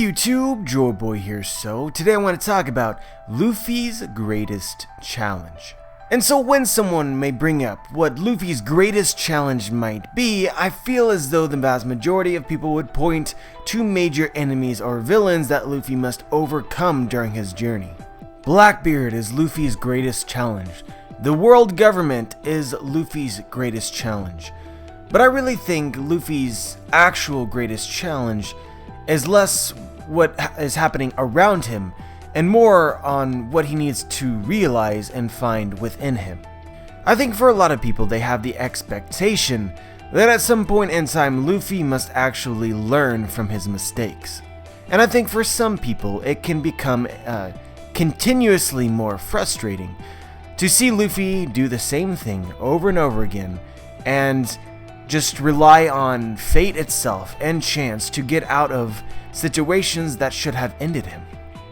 YouTube, Joyboy here. So today I want to talk about Luffy's greatest challenge. And so when someone may bring up what Luffy's greatest challenge might be, I feel as though the vast majority of people would point to major enemies or villains that Luffy must overcome during his journey. Blackbeard is Luffy's greatest challenge. The world government is Luffy's greatest challenge. But I really think Luffy's actual greatest challenge is less what is happening around him and more on what he needs to realize and find within him. I think for a lot of people, they have the expectation that at some point in time Luffy must actually learn from his mistakes. And I think for some people it can become continuously more frustrating to see Luffy do the same thing over and over again and just rely on fate itself and chance to get out of situations that should have ended him.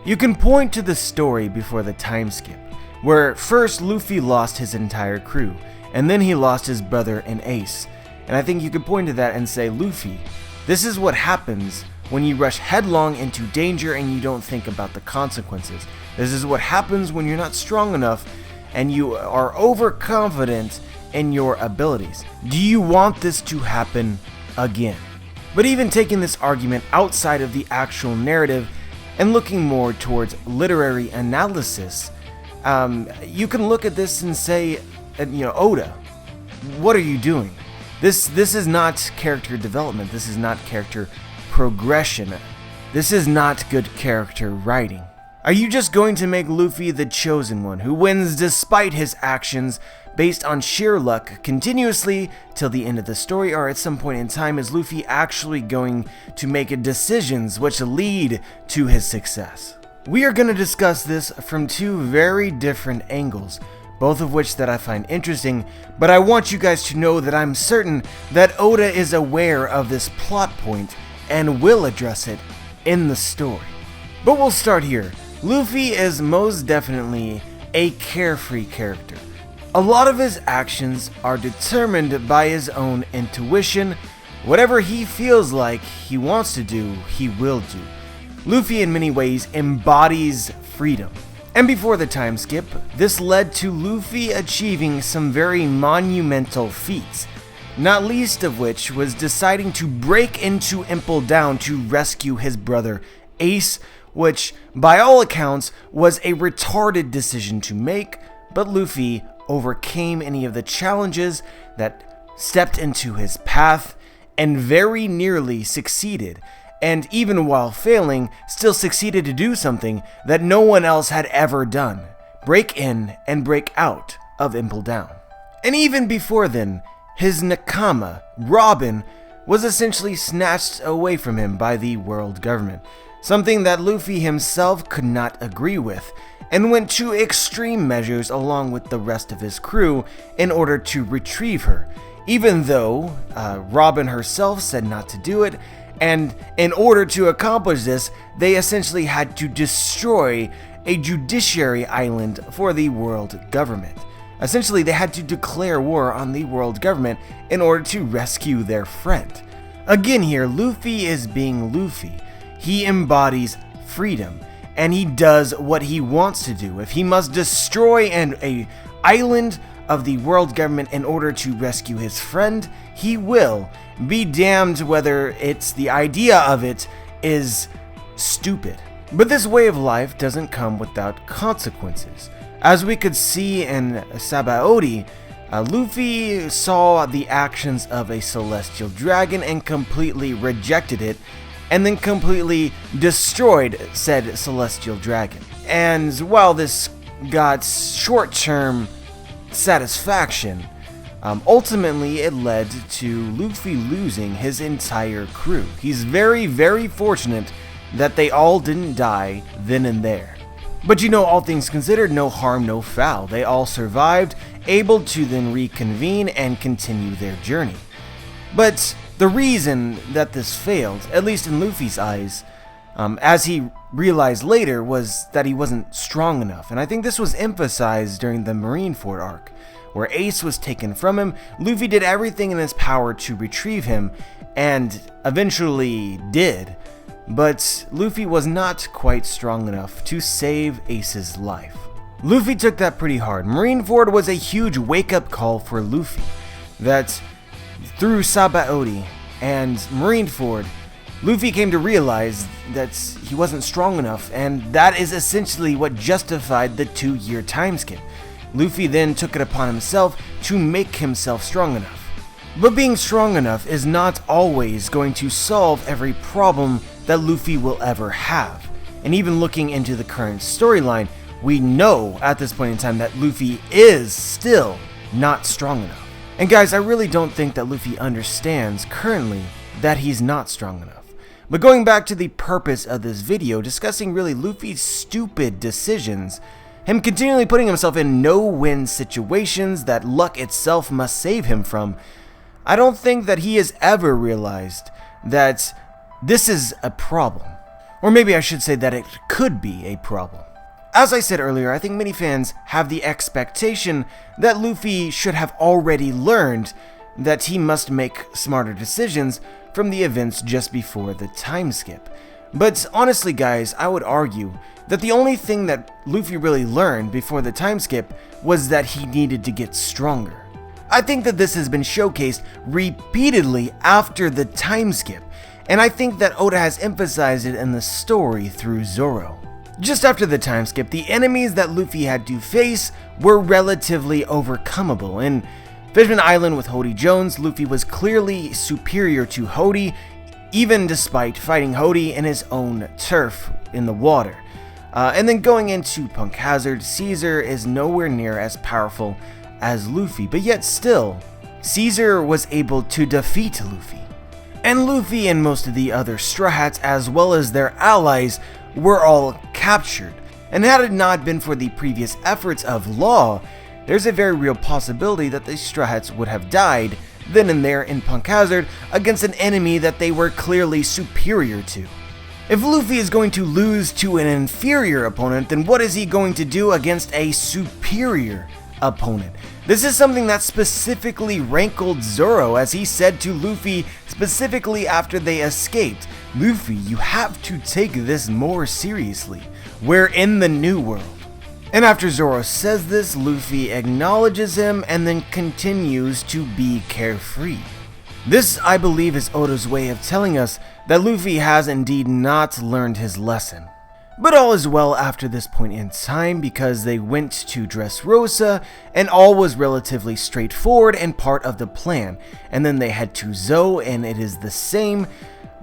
You can point to the story before the time skip, where first Luffy lost his entire crew, and then he lost his brother and Ace. And I think you could point to that and say, Luffy, this is what happens when you rush headlong into danger and you don't think about the consequences. This is what happens when you're not strong enough and you are overconfident in your abilities. Do you want this to happen again? But even taking this argument outside of the actual narrative and looking more towards literary analysis, you can look at this and say, Oda, what are you doing? This is not character development. This is not character progression. This is not good character writing. Are you just going to make Luffy the chosen one who wins despite his actions based on sheer luck continuously till the end of the story, or at some point in time is Luffy actually going to make decisions which lead to his success? We are going to discuss this from two very different angles, both of which that I find interesting, but I want you guys to know that I'm certain that Oda is aware of this plot point and will address it in the story. But we'll start here. Luffy is most definitely a carefree character. A lot of his actions are determined by his own intuition. Whatever he feels like he wants to do, he will do. Luffy in many ways embodies freedom. And before the time skip, this led to Luffy achieving some very monumental feats, not least of which was deciding to break into Impel Down to rescue his brother Ace, which by all accounts was a retarded decision to make, but Luffy overcame any of the challenges that stepped into his path and very nearly succeeded, and even while failing, still succeeded to do something that no one else had ever done: break in and break out of Impel Down. And even before then, his Nakama, Robin, was essentially snatched away from him by the world government, something that Luffy himself could not agree with, and went to extreme measures along with the rest of his crew in order to retrieve her, even though Robin herself said not to do it, and in order to accomplish this, they essentially had to destroy a judiciary island for the world government. Essentially, they had to declare war on the world government in order to rescue their friend. Again here, Luffy is being Luffy. He embodies freedom, and he does what he wants to do. If he must destroy an island of the world government in order to rescue his friend, he will. Be damned whether it's the idea of it is stupid. But this way of life doesn't come without consequences. As we could see in Sabaody, Luffy saw the actions of a celestial dragon and completely rejected it, and then completely destroyed said celestial dragon. And while this got short-term satisfaction, ultimately it led to Luffy losing his entire crew. He's very, very fortunate that they all didn't die then and there. But all things considered, no harm, no foul. They all survived, able to then reconvene and continue their journey. But the reason that this failed, at least in Luffy's eyes, as he realized later, was that he wasn't strong enough. And I think this was emphasized during the Marineford arc, where Ace was taken from him. Luffy did everything in his power to retrieve him, and eventually did. but Luffy was not quite strong enough to save Ace's life. Luffy took that pretty hard. Marineford was a huge wake-up call for Luffy, that through Sabaody and Marineford, Luffy came to realize that he wasn't strong enough, and that is essentially what justified the 2-year time skip. Luffy then took it upon himself to make himself strong enough. But being strong enough is not always going to solve every problem that Luffy will ever have. And even looking into the current storyline, we know at this point in time that Luffy is still not strong enough. And guys, I really don't think that Luffy understands currently that he's not strong enough. But going back to the purpose of this video, discussing really Luffy's stupid decisions, him continually putting himself in no-win situations that luck itself must save him from, I don't think that he has ever realized that this is a problem. Or maybe I should say that it could be a problem. As I said earlier, I think many fans have the expectation that Luffy should have already learned that he must make smarter decisions from the events just before the time skip. But honestly guys, I would argue that the only thing that Luffy really learned before the time skip was that he needed to get stronger. I think that this has been showcased repeatedly after the time skip, and I think that Oda has emphasized it in the story through Zoro. Just after the time skip, the enemies that Luffy had to face were relatively overcomeable. In Fishman Island with Hody Jones, Luffy was clearly superior to Hody, even despite fighting Hody in his own turf in the water. And then going into Punk Hazard, Caesar is nowhere near as powerful as Luffy, but yet still, Caesar was able to defeat Luffy. And Luffy and most of the other Straw Hats, as well as their allies, were all captured. And had it not been for the previous efforts of Law, there's a very real possibility that the Straw Hats would have died then and there in Punk Hazard against an enemy that they were clearly superior to. If Luffy is going to lose to an inferior opponent, then what is he going to do against a superior opponent? This is something that specifically rankled Zoro, as he said to Luffy specifically after they escaped, "Luffy, you have to take this more seriously. We're in the New World." And after Zoro says this, Luffy acknowledges him and then continues to be carefree. This, I believe, is Oda's way of telling us that Luffy has indeed not learned his lesson. But all is well after this point in time, because they went to Dressrosa and all was relatively straightforward and part of the plan. And then they head to Zou and it is the same,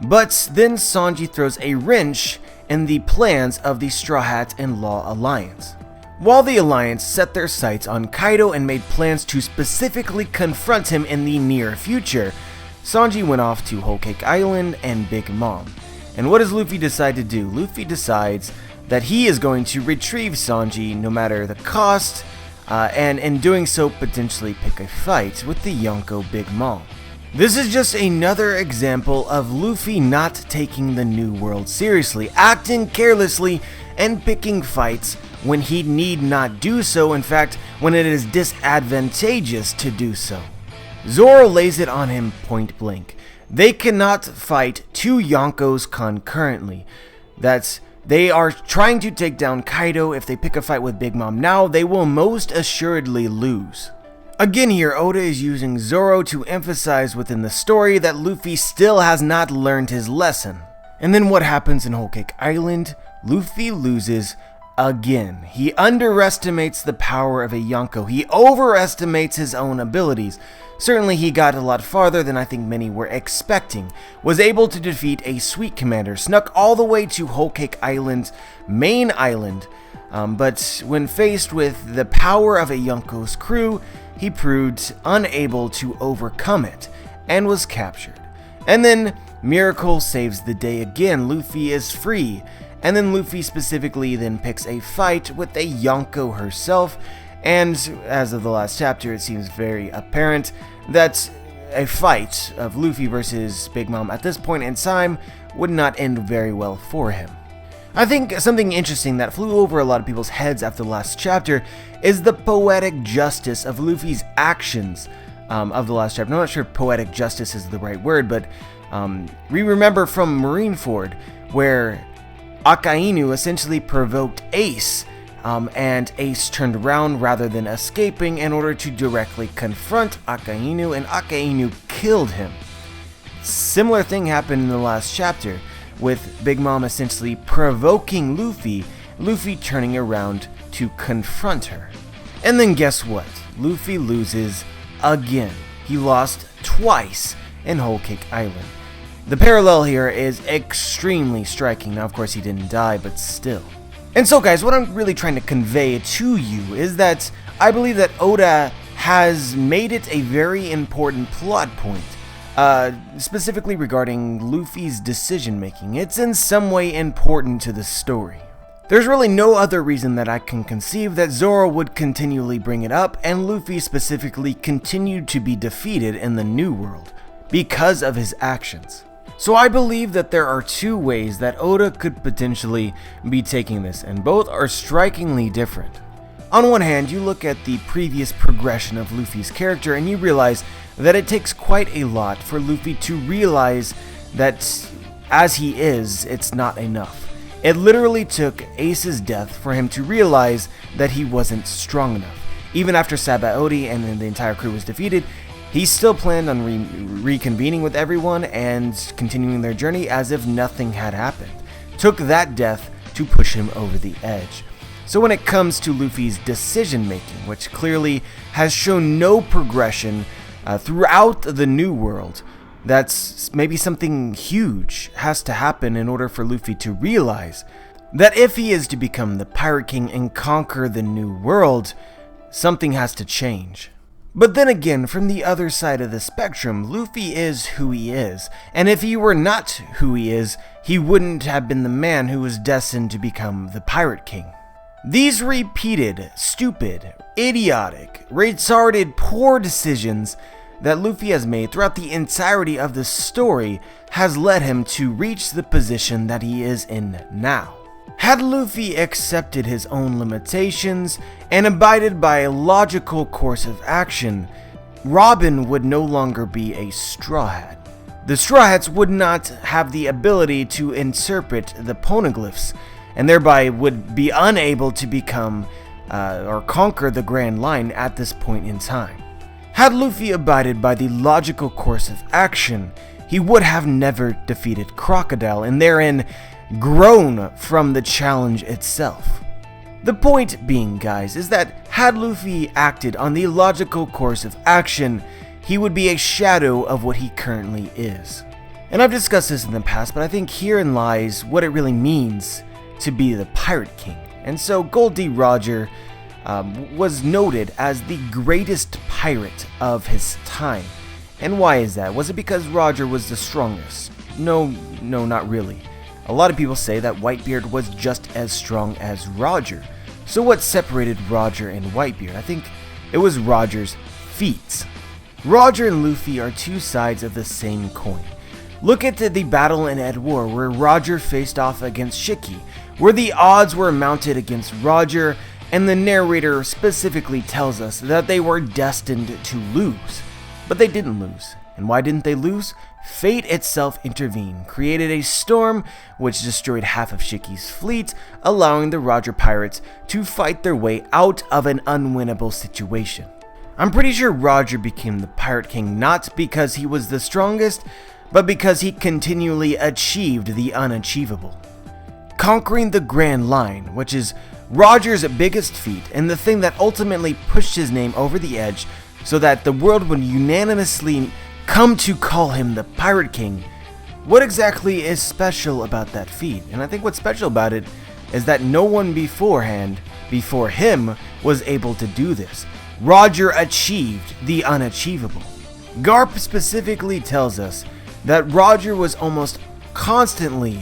but then Sanji throws a wrench in the plans of the Straw Hat and Law Alliance. While the Alliance set their sights on Kaido and made plans to specifically confront him in the near future, Sanji went off to Whole Cake Island and Big Mom. And what does Luffy decide to do? Luffy decides that he is going to retrieve Sanji no matter the cost, and in doing so potentially pick a fight with the Yonko Big Mom. This is just another example of Luffy not taking the New World seriously, acting carelessly and picking fights when he need not do so, in fact, when it is disadvantageous to do so. Zoro lays it on him point blank. They cannot fight two Yonkos concurrently. They are trying to take down Kaido. If they pick a fight with Big Mom now, they will most assuredly lose. Again here, Oda is using Zoro to emphasize within the story that Luffy still has not learned his lesson. And then what happens in Whole Cake Island? Luffy loses again. He underestimates the power of a Yonko. He overestimates his own abilities. Certainly he got a lot farther than I think many were expecting. Was able to defeat a Sweet Commander, snuck all the way to Whole Cake Island's main island, but when faced with the power of a Yonko's crew, he proved unable to overcome it, and was captured. And then Miracle saves the day again. Luffy is free, and then Luffy specifically then picks a fight with a Yonko herself, and as of the last chapter, it seems very apparent that a fight of Luffy versus Big Mom at this point in time would not end very well for him. I think something interesting that flew over a lot of people's heads after the last chapter is the poetic justice of Luffy's actions of the last chapter. I'm not sure if poetic justice is the right word, but we remember from Marineford where Akainu essentially provoked Ace, and Ace turned around rather than escaping in order to directly confront Akainu, and Akainu killed him. Similar thing happened in the last chapter, with Big Mom essentially provoking Luffy, Luffy turning around to confront her. And then guess what? Luffy loses again. He lost twice in Whole Cake Island. The parallel here is extremely striking. Now, of course, he didn't die, but still. And so, guys, what I'm really trying to convey to you is that I believe that Oda has made it a very important plot point, specifically regarding Luffy's decision-making. It's in some way important to the story. There's really no other reason that I can conceive that Zoro would continually bring it up, and Luffy specifically continued to be defeated in the New World because of his actions. So I believe that there are two ways that Oda could potentially be taking this, and both are strikingly different. On one hand, you look at the previous progression of Luffy's character and you realize that it takes quite a lot for Luffy to realize that as he is, it's not enough. It literally took Ace's death for him to realize that he wasn't strong enough. Even after Sabaody and then the entire crew was defeated, he still planned on reconvening with everyone and continuing their journey as if nothing had happened. Took that death to push him over the edge. So when it comes to Luffy's decision making, which clearly has shown no progression throughout the New World, that's maybe something huge has to happen in order for Luffy to realize that if he is to become the Pirate King and conquer the New World, something has to change. But then again, from the other side of the spectrum, Luffy is who he is, and if he were not who he is, he wouldn't have been the man who was destined to become the Pirate King. These repeated, stupid, idiotic, retarded, poor decisions that Luffy has made throughout the entirety of the story has led him to reach the position that he is in now. Had Luffy accepted his own limitations and abided by a logical course of action, Robin would no longer be a Straw Hat. The Straw Hats would not have the ability to interpret the poneglyphs, and thereby would be unable to become or conquer the Grand Line at this point in time. Had Luffy abided by the logical course of action, he would have never defeated Crocodile and therein grown from the challenge itself. The point being, guys, is that had Luffy acted on the logical course of action, he would be a shadow of what he currently is. And I've discussed this in the past, but I think herein lies what it really means to be the Pirate King. And so Gold D. Roger was noted as the greatest pirate of his time. And why is that? Was it because Roger was the strongest? No, not really. A lot of people say that Whitebeard was just as strong as Roger. So what separated Roger and Whitebeard? I think it was Roger's feats. Roger and Luffy are two sides of the same coin. Look at the battle in Ed War where Roger faced off against Shiki, where the odds were mounted against Roger, and the narrator specifically tells us that they were destined to lose. But they didn't lose. And why didn't they lose? Fate itself intervened, created a storm which destroyed half of Shiki's fleet, allowing the Roger pirates to fight their way out of an unwinnable situation. I'm pretty sure Roger became the Pirate King not because he was the strongest, but because he continually achieved the unachievable. Conquering the Grand Line, which is Roger's biggest feat and the thing that ultimately pushed his name over the edge so that the world would unanimously come to call him the Pirate King. What exactly is special about that feat? And I think what's special about it is that no one before him was able to do this. Roger achieved the unachievable. Garp specifically tells us that Roger was almost constantly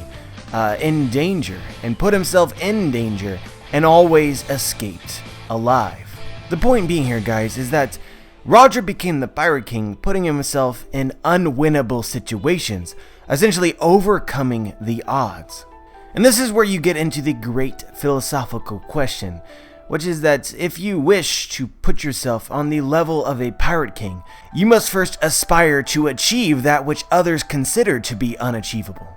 in danger and put himself in danger and always escaped alive. The point being here, guys, is that Roger became the Pirate King, putting himself in unwinnable situations, essentially overcoming the odds. And this is where you get into the great philosophical question, which is that if you wish to put yourself on the level of a Pirate King, you must first aspire to achieve that which others consider to be unachievable.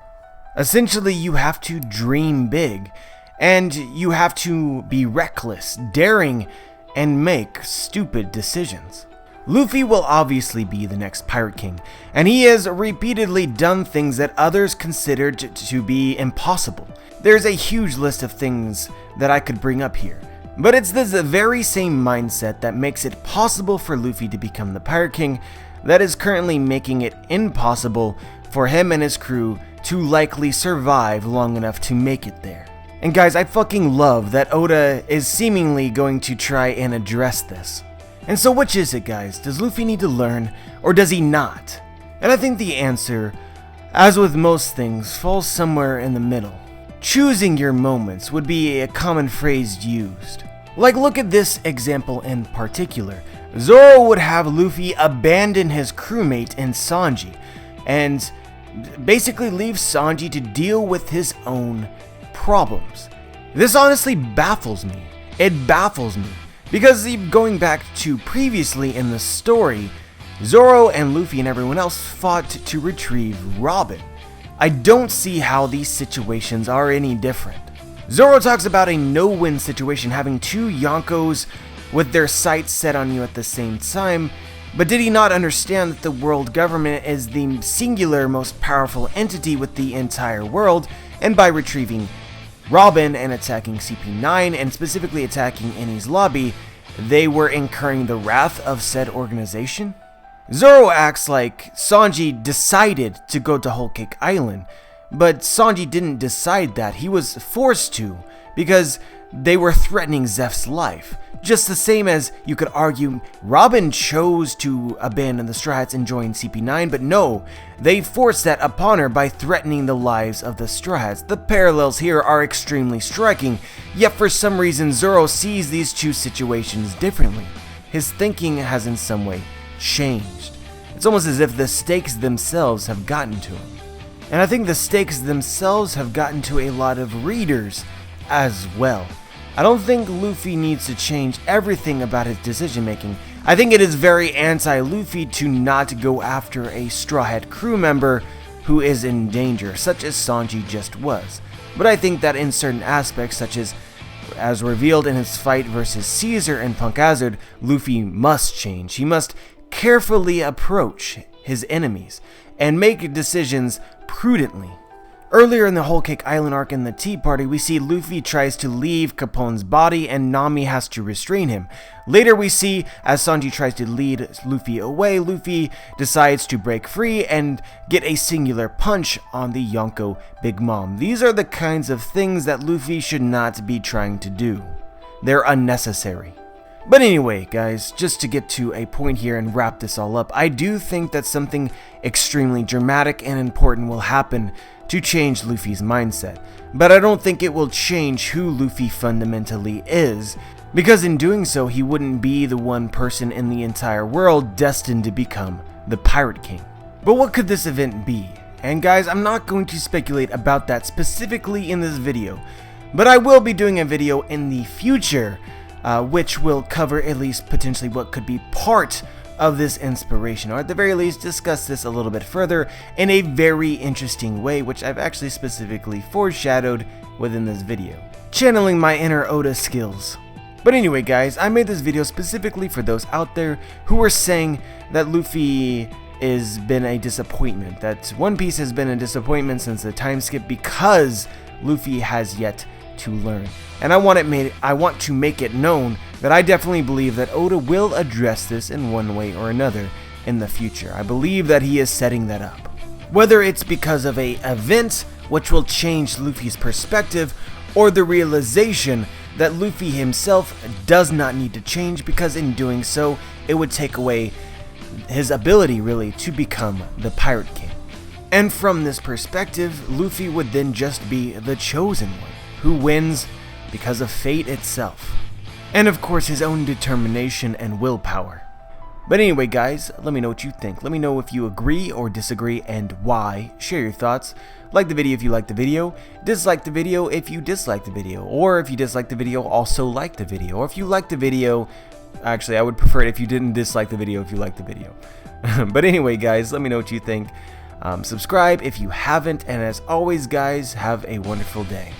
Essentially, you have to dream big, and you have to be reckless, daring, and make stupid decisions. Luffy will obviously be the next Pirate King, and he has repeatedly done things that others considered to be impossible. There's a huge list of things that I could bring up here, but it's this very same mindset that makes it possible for Luffy to become the Pirate King that is currently making it impossible for him and his crew to likely survive long enough to make it there. And guys, I fucking love that Oda is seemingly going to try and address this. And so which is it, guys? Does Luffy need to learn, or does he not? And I think the answer, as with most things, falls somewhere in the middle. Choosing your moments would be a common phrase used. Like, look at this example in particular. Zoro would have Luffy abandon his crewmate in Sanji, and basically leave Sanji to deal with his own problems. This honestly baffles me. It baffles me. Because going back to previously in the story, Zoro and Luffy and everyone else fought to retrieve Robin. I don't see how these situations are any different. Zoro talks about a no-win situation, having two Yonkos with their sights set on you at the same time, but did he not understand that the world government is the singular most powerful entity with the entire world, and by retrieving Robin and attacking CP9 and specifically attacking Enies lobby, they were incurring the wrath of said organization? Zoro acts like Sanji decided to go to Whole Cake Island, but Sanji didn't decide that. He was forced to, because they were threatening Zeph's life. Just the same as you could argue Robin chose to abandon the Straw Hats and join CP9, but no, they forced that upon her by threatening the lives of the Straw Hats. The parallels here are extremely striking, yet for some reason Zoro sees these two situations differently. His thinking has in some way changed. It's almost as if the stakes themselves have gotten to him. And I think the stakes themselves have gotten to a lot of readers as well. I don't think Luffy needs to change everything about his decision making. I think it is very anti-Luffy to not go after a Straw Hat crew member who is in danger, such as Sanji just was. But I think that in certain aspects, such as revealed in his fight versus Caesar and Punk Hazard, Luffy must change. He must carefully approach his enemies and make decisions prudently. Earlier in the Whole Cake Island arc in the Tea Party, we see Luffy tries to leave Capone's body and Nami has to restrain him. Later we see, as Sanji tries to lead Luffy away, Luffy decides to break free and get a singular punch on the Yonko Big Mom. These are the kinds of things that Luffy should not be trying to do. They're unnecessary. But anyway, guys, just to get to a point here and wrap this all up, I do think that something extremely dramatic and important will happen to change Luffy's mindset. But I don't think it will change who Luffy fundamentally is, because in doing so, he wouldn't be the one person in the entire world destined to become the Pirate King. But what could this event be? And guys, I'm not going to speculate about that specifically in this video, but I will be doing a video in the future which will cover at least potentially what could be part of this inspiration, or at the very least discuss this a little bit further in a very interesting way, which I've actually specifically foreshadowed within this video, channeling my inner Oda skills. But anyway, guys, I made this video specifically for those out there who were saying that Luffy has been a disappointment, that One Piece has been a disappointment since the time skip because Luffy has yet to learn. And I want to make it known that I definitely believe that Oda will address this in one way or another in the future. I believe that he is setting that up. Whether it's because of an event which will change Luffy's perspective, or the realization that Luffy himself does not need to change, because in doing so, it would take away his ability really to become the Pirate King. And from this perspective, Luffy would then just be the chosen one, who wins because of fate itself, and of course his own determination and willpower. But anyway, guys, let me know what you think. Let me know if you agree or disagree and why. Share your thoughts. Like the video if you like the video, dislike the video if you dislike the video, or if you dislike the video, also like the video, or if you like the video, actually I would prefer it if you didn't dislike the video if you like the video. But anyway, guys, let me know what you think. Subscribe if you haven't, and as always guys, have a wonderful day.